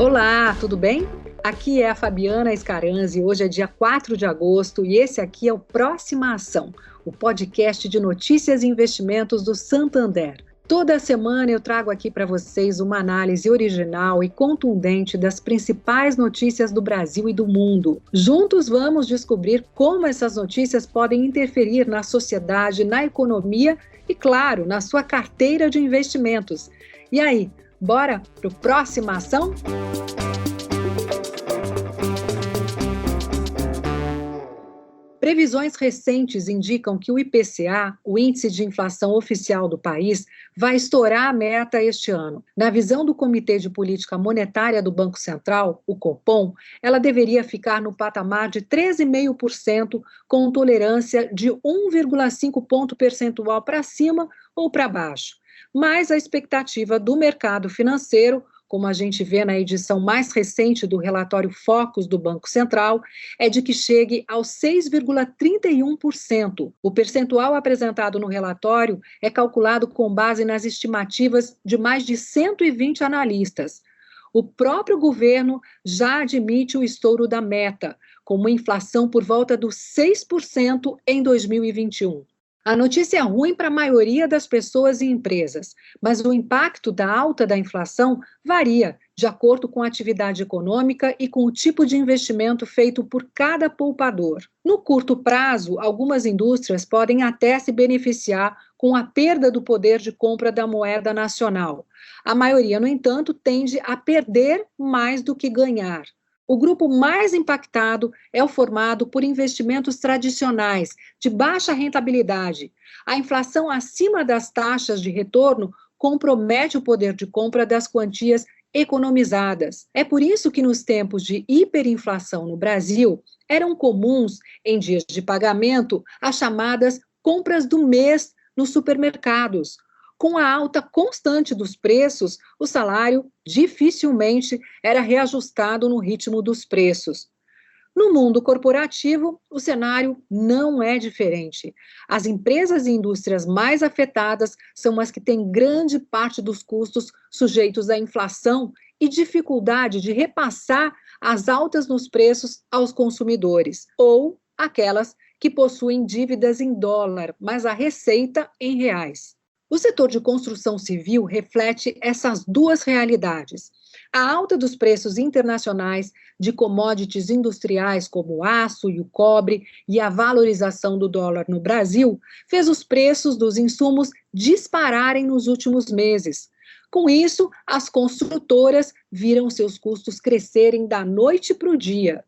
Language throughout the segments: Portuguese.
Olá, tudo bem? Aqui é a Fabiana Scaranzi, hoje é dia 4 de agosto e esse aqui é o Próxima Ação, o podcast de notícias e investimentos do Santander. Toda semana eu trago aqui para vocês uma análise original e contundente das principais notícias do Brasil e do mundo. Juntos vamos descobrir como essas notícias podem interferir na sociedade, na economia e, claro, na sua carteira de investimentos. E aí, bora para o Próxima Ação? Previsões recentes indicam que o IPCA, o Índice de Inflação Oficial do país, vai estourar a meta este ano. Na visão do Comitê de Política Monetária do Banco Central, o Copom, ela deveria ficar no patamar de 13,5%, com tolerância de 1,5 ponto percentual para cima ou para baixo. Mas a expectativa do mercado financeiro, como a gente vê na edição mais recente do relatório Focus do Banco Central, é de que chegue aos 6,31%. O percentual apresentado no relatório é calculado com base nas estimativas de mais de 120 analistas. O próprio governo já admite o estouro da meta, com uma inflação por volta dos 6% em 2021. A notícia é ruim para a maioria das pessoas e empresas, mas o impacto da alta da inflação varia de acordo com a atividade econômica e com o tipo de investimento feito por cada poupador. No curto prazo, algumas indústrias podem até se beneficiar com a perda do poder de compra da moeda nacional. A maioria, no entanto, tende a perder mais do que ganhar. O grupo mais impactado é o formado por investimentos tradicionais, de baixa rentabilidade. A inflação acima das taxas de retorno compromete o poder de compra das quantias economizadas. É por isso que nos tempos de hiperinflação no Brasil, eram comuns, em dias de pagamento, as chamadas compras do mês nos supermercados. Com a alta constante dos preços, o salário dificilmente era reajustado no ritmo dos preços. No mundo corporativo, o cenário não é diferente. As empresas e indústrias mais afetadas são as que têm grande parte dos custos sujeitos à inflação e dificuldade de repassar as altas nos preços aos consumidores, ou aquelas que possuem dívidas em dólar, mas a receita em reais. O setor de construção civil reflete essas duas realidades. A alta dos preços internacionais de commodities industriais como o aço e o cobre e a valorização do dólar no Brasil fez os preços dos insumos dispararem nos últimos meses. Com isso, as construtoras viram seus custos crescerem da noite para o dia.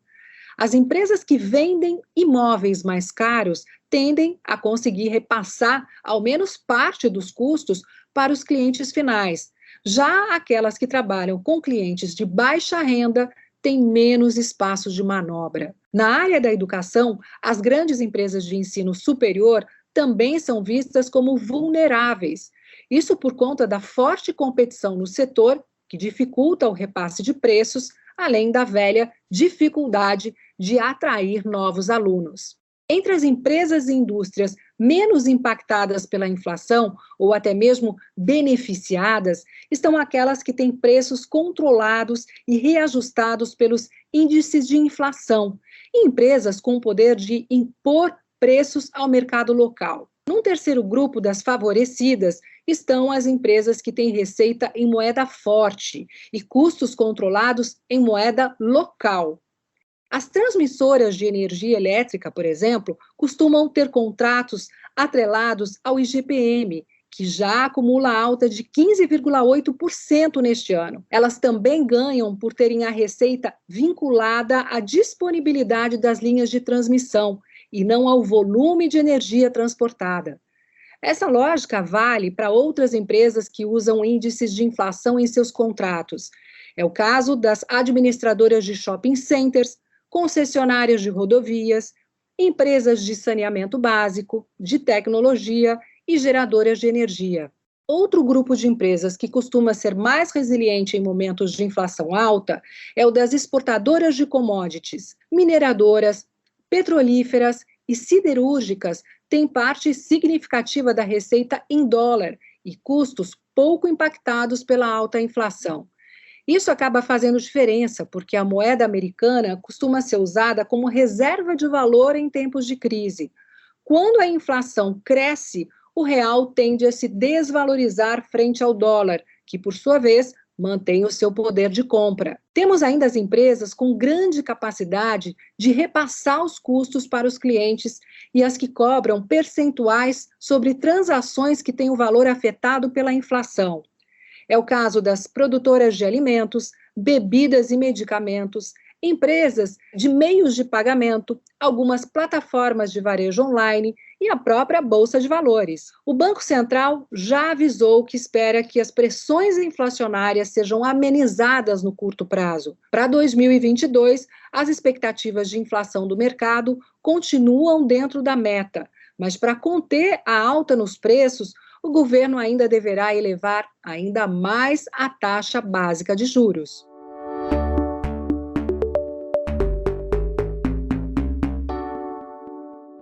As empresas que vendem imóveis mais caros tendem a conseguir repassar ao menos parte dos custos para os clientes finais. Já aquelas que trabalham com clientes de baixa renda têm menos espaços de manobra. Na área da educação, as grandes empresas de ensino superior também são vistas como vulneráveis. Isso por conta da forte competição no setor, que dificulta o repasse de preços, além da velha dificuldade de atrair novos alunos. Entre as empresas e indústrias menos impactadas pela inflação, ou até mesmo beneficiadas, estão aquelas que têm preços controlados e reajustados pelos índices de inflação, e empresas com o poder de impor preços ao mercado local. Num terceiro grupo das favorecidas estão as empresas que têm receita em moeda forte e custos controlados em moeda local. As transmissoras de energia elétrica, por exemplo, costumam ter contratos atrelados ao IGPM, que já acumula alta de 15,8% neste ano. Elas também ganham por terem a receita vinculada à disponibilidade das linhas de transmissão e não ao volume de energia transportada. Essa lógica vale para outras empresas que usam índices de inflação em seus contratos. É o caso das administradoras de shopping centers, concessionárias de rodovias, empresas de saneamento básico, de tecnologia e geradoras de energia. Outro grupo de empresas que costuma ser mais resiliente em momentos de inflação alta é o das exportadoras de commodities, mineradoras, petrolíferas e siderúrgicas têm parte significativa da receita em dólar e custos pouco impactados pela alta inflação. Isso acaba fazendo diferença, porque a moeda americana costuma ser usada como reserva de valor em tempos de crise. Quando a inflação cresce, o real tende a se desvalorizar frente ao dólar, que, por sua vez, mantém o seu poder de compra. Temos ainda as empresas com grande capacidade de repassar os custos para os clientes e as que cobram percentuais sobre transações que têm o valor afetado pela inflação. É o caso das produtoras de alimentos, bebidas e medicamentos, empresas de meios de pagamento, algumas plataformas de varejo online e a própria Bolsa de Valores. O Banco Central já avisou que espera que as pressões inflacionárias sejam amenizadas no curto prazo. Para 2022, as expectativas de inflação do mercado continuam dentro da meta, mas para conter a alta nos preços, o governo ainda deverá elevar ainda mais a taxa básica de juros.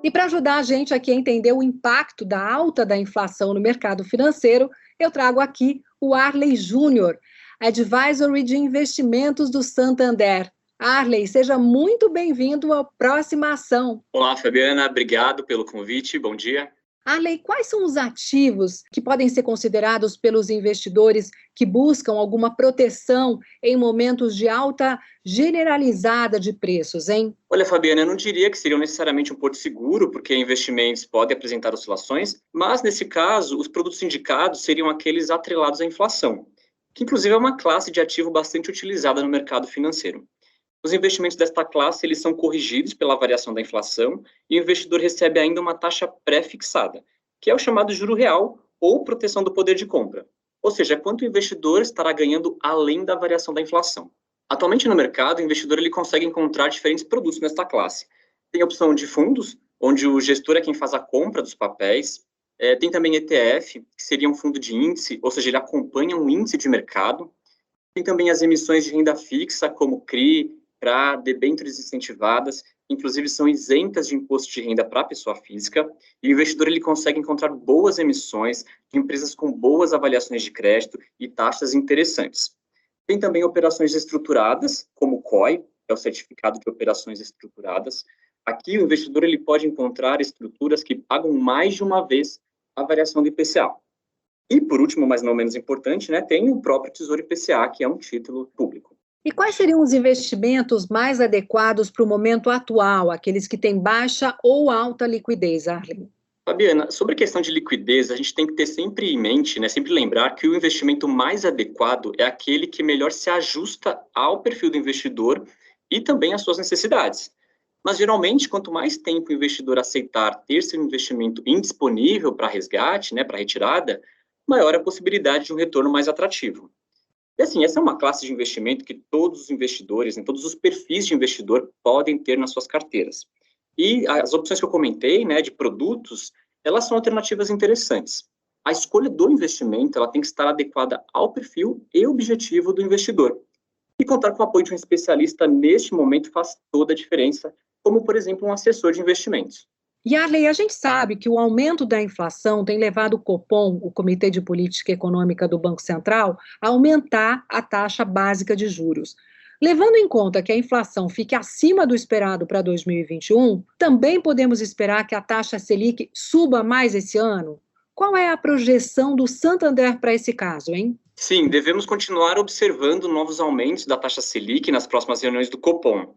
E para ajudar a gente aqui a entender o impacto da alta da inflação no mercado financeiro, eu trago aqui o Arley Júnior, Advisory de Investimentos do Santander. Arley, seja muito bem-vindo à próxima ação. Olá, Fabiana, obrigado pelo convite, bom dia. Arley, quais são os ativos que podem ser considerados pelos investidores que buscam alguma proteção em momentos de alta generalizada de preços, hein? Olha, Fabiana, eu não diria que seriam necessariamente um porto seguro, porque investimentos podem apresentar oscilações, mas nesse caso, os produtos indicados seriam aqueles atrelados à inflação, que inclusive é uma classe de ativo bastante utilizada no mercado financeiro. Os investimentos desta classe eles são corrigidos pela variação da inflação e o investidor recebe ainda uma taxa pré-fixada, que é o chamado juro real ou proteção do poder de compra. Ou seja, é quanto o investidor estará ganhando além da variação da inflação. Atualmente no mercado, o investidor ele consegue encontrar diferentes produtos nesta classe. Tem a opção de fundos, onde o gestor é quem faz a compra dos papéis. Tem também ETF, que seria um fundo de índice, ou seja, ele acompanha um índice de mercado. Tem também as emissões de renda fixa, como CRI, para debêntures incentivadas, inclusive são isentas de imposto de renda para a pessoa física, e o investidor ele consegue encontrar boas emissões de empresas com boas avaliações de crédito e taxas interessantes. Tem também operações estruturadas, como o COI, que é o Certificado de Operações Estruturadas. Aqui o investidor ele pode encontrar estruturas que pagam mais de uma vez a variação do IPCA. E, por último, mas não menos importante, tem o próprio Tesouro IPCA, que é um título público. E quais seriam os investimentos mais adequados para o momento atual, aqueles que têm baixa ou alta liquidez, Arley? Fabiana, sobre a questão de liquidez, a gente tem que ter sempre em mente, sempre lembrar que o investimento mais adequado é aquele que melhor se ajusta ao perfil do investidor e também às suas necessidades. Mas, geralmente, quanto mais tempo o investidor aceitar ter seu investimento indisponível para resgate, para retirada, maior a possibilidade de um retorno mais atrativo. E assim, essa é uma classe de investimento que todos os investidores, todos os perfis de investidor podem ter nas suas carteiras. E as opções que eu comentei, de produtos, elas são alternativas interessantes. A escolha do investimento, ela tem que estar adequada ao perfil e objetivo do investidor. E contar com o apoio de um especialista neste momento faz toda a diferença, como, por exemplo, um assessor de investimentos. E, Arley, a gente sabe que o aumento da inflação tem levado o Copom, o Comitê de Política Econômica do Banco Central, a aumentar a taxa básica de juros. Levando em conta que a inflação fique acima do esperado para 2021, também podemos esperar que a taxa Selic suba mais esse ano? Qual é a projeção do Santander para esse caso, hein? Sim, devemos continuar observando novos aumentos da taxa Selic nas próximas reuniões do Copom.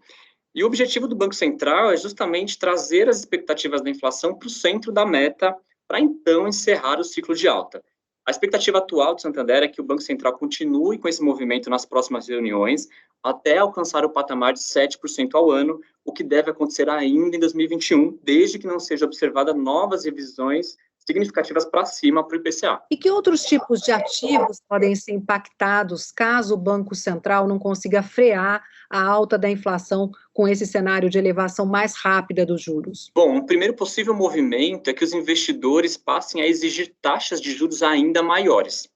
E o objetivo do Banco Central é justamente trazer as expectativas da inflação para o centro da meta, para então encerrar o ciclo de alta. A expectativa atual do Santander é que o Banco Central continue com esse movimento nas próximas reuniões, até alcançar o patamar de 7% ao ano, o que deve acontecer ainda em 2021, desde que não seja observada novas revisões significativas para cima para o IPCA. E que outros tipos de ativos podem ser impactados caso o Banco Central não consiga frear a alta da inflação com esse cenário de elevação mais rápida dos juros? Bom, o primeiro possível movimento é que os investidores passem a exigir taxas de juros ainda maiores.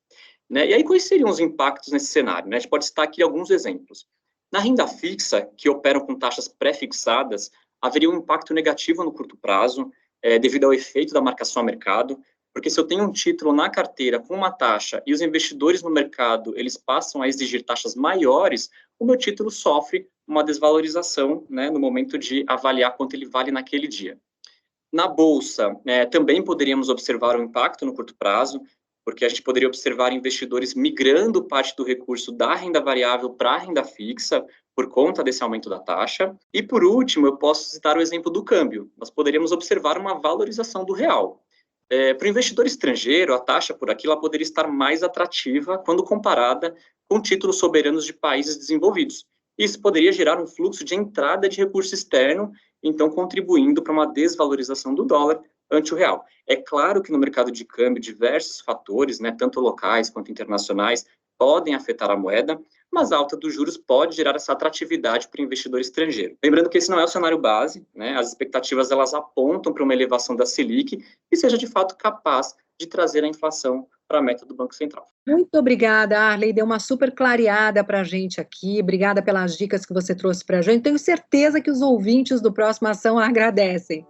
E aí, quais seriam os impactos nesse cenário? A gente pode citar aqui alguns exemplos. Na renda fixa, que operam com taxas pré-fixadas, haveria um impacto negativo no curto prazo, devido ao efeito da marcação a mercado, porque se eu tenho um título na carteira com uma taxa e os investidores no mercado, eles passam a exigir taxas maiores, o meu título sofre uma desvalorização, né, no momento de avaliar quanto ele vale naquele dia. Na Bolsa, também poderíamos observar um impacto no curto prazo, porque a gente poderia observar investidores migrando parte do recurso da renda variável para a renda fixa, por conta desse aumento da taxa. E, por último, eu posso citar o exemplo do câmbio. Nós poderíamos observar uma valorização do real. Para o investidor estrangeiro, a taxa por aqui ela poderia estar mais atrativa quando comparada com títulos soberanos de países desenvolvidos. Isso poderia gerar um fluxo de entrada de recurso externo, então contribuindo para uma desvalorização do dólar ante o real. É claro que no mercado de câmbio, diversos fatores, né, tanto locais quanto internacionais, podem afetar a moeda, mas a alta dos juros pode gerar essa atratividade para o investidor estrangeiro. Lembrando que esse não é o cenário base, né, as expectativas elas apontam para uma elevação da Selic e seja de fato capaz de trazer a inflação para a meta do Banco Central. Muito obrigada, Arley, deu uma super clareada para a gente aqui, obrigada pelas dicas que você trouxe para a gente, tenho certeza que os ouvintes do Próxima Ação agradecem.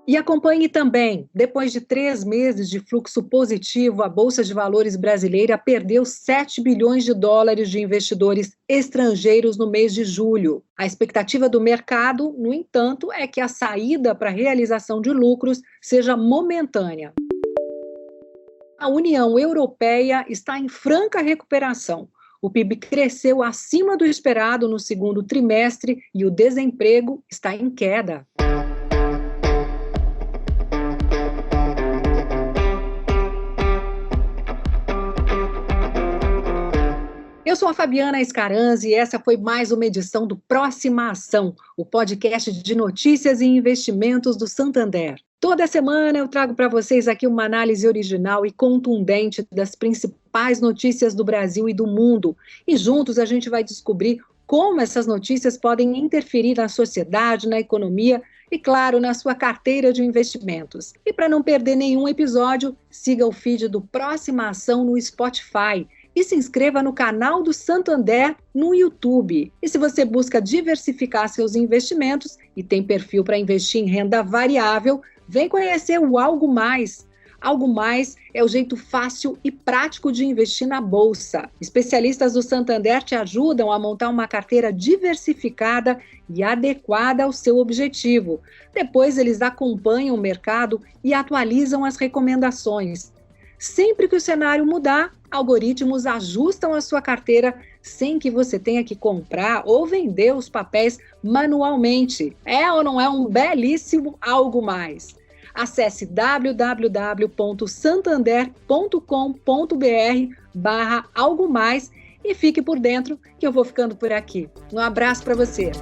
E acompanhe também, depois de 3 meses de fluxo positivo, a Bolsa de Valores brasileira perdeu 7 bilhões de dólares de investidores estrangeiros no mês de julho. A expectativa do mercado, no entanto, é que a saída para a realização de lucros seja momentânea. A União Europeia está em franca recuperação. O PIB cresceu acima do esperado no segundo trimestre e o desemprego está em queda. Eu sou a Fabiana Escaranzi e essa foi mais uma edição do Próxima Ação, o podcast de notícias e investimentos do Santander. Toda semana eu trago para vocês aqui uma análise original e contundente das principais notícias do Brasil e do mundo. E juntos a gente vai descobrir como essas notícias podem interferir na sociedade, na economia e, claro, na sua carteira de investimentos. E para não perder nenhum episódio, siga o feed do Próxima Ação no Spotify. E se inscreva no canal do Santander no YouTube. E se você busca diversificar seus investimentos e tem perfil para investir em renda variável, vem conhecer o Algo Mais. Algo Mais é o jeito fácil e prático de investir na Bolsa. Especialistas do Santander te ajudam a montar uma carteira diversificada e adequada ao seu objetivo. Depois eles acompanham o mercado e atualizam as recomendações. Sempre que o cenário mudar, algoritmos ajustam a sua carteira sem que você tenha que comprar ou vender os papéis manualmente. É ou não é um belíssimo Algo Mais? Acesse www.santander.com.br/algo mais e fique por dentro que eu vou ficando por aqui. Um abraço para você.